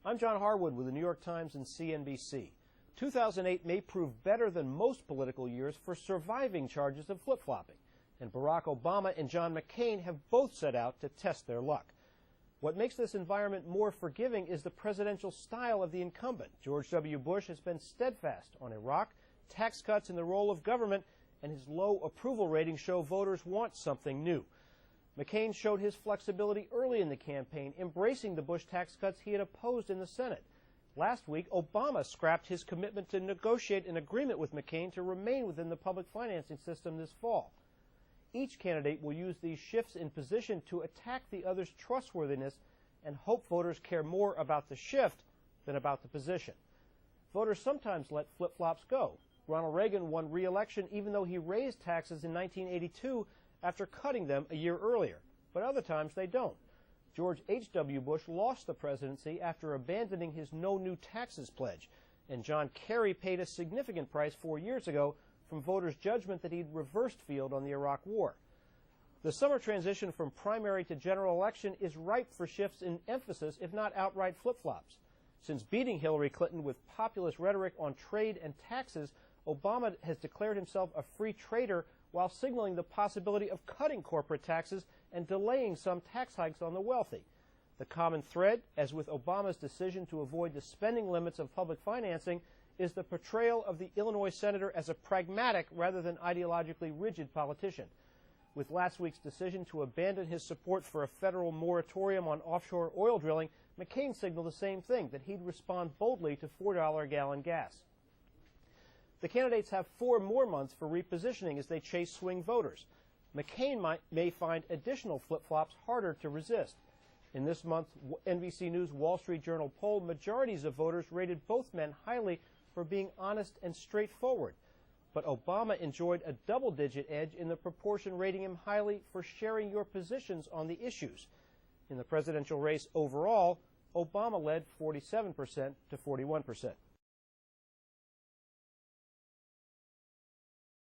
I'm John Harwood with the New York Times and CNBC. 2008 may prove better than most political years for surviving charges of flip-flopping, and Barack Obama and John McCain have both set out to test their luck. What makes this environment more forgiving is the presidential style of the incumbent. George W. Bush has been steadfast on Iraq, tax cuts, and the role of government, and his low approval ratings show voters want something new. McCain showed his flexibility early in the campaign, embracing the Bush tax cuts he had opposed in the Senate. Last week, Obama scrapped his commitment to negotiate an agreement with McCain to remain within the public financing system this fall. Each candidate will use these shifts in position to attack the other's trustworthiness and hope voters care more about the shift than about the position. Voters sometimes let flip-flops go. Ronald Reagan won re-election even though he raised taxes in 1982 after cutting them a year earlier, but other times they don't. George H.W. Bush lost the presidency after abandoning his no new taxes pledge, and John Kerry paid a significant price 4 years ago from voters' judgment that he'd reversed field on the Iraq War. The summer transition from primary to general election is ripe for shifts in emphasis, if not outright flip-flops. Since beating Hillary Clinton with populist rhetoric on trade and taxes, Obama has declared himself a free trader while signaling the possibility of cutting corporate taxes and delaying some tax hikes on the wealthy. The common thread, as with Obama's decision to avoid the spending limits of public financing, is the portrayal of the Illinois senator as a pragmatic rather than ideologically rigid politician. With last week's decision to abandon his support for a federal moratorium on offshore oil drilling, McCain signaled the same thing, that he'd respond boldly to $4 a gallon gas. The candidates have 4 more months for repositioning as they chase swing voters. McCain may find additional flip-flops harder to resist. In this month's NBC News Wall Street Journal poll, majorities of voters rated both men highly for being honest and straightforward. But Obama enjoyed a double-digit edge in the proportion rating him highly for sharing your positions on the issues. In the presidential race overall, Obama led 47% to 41%.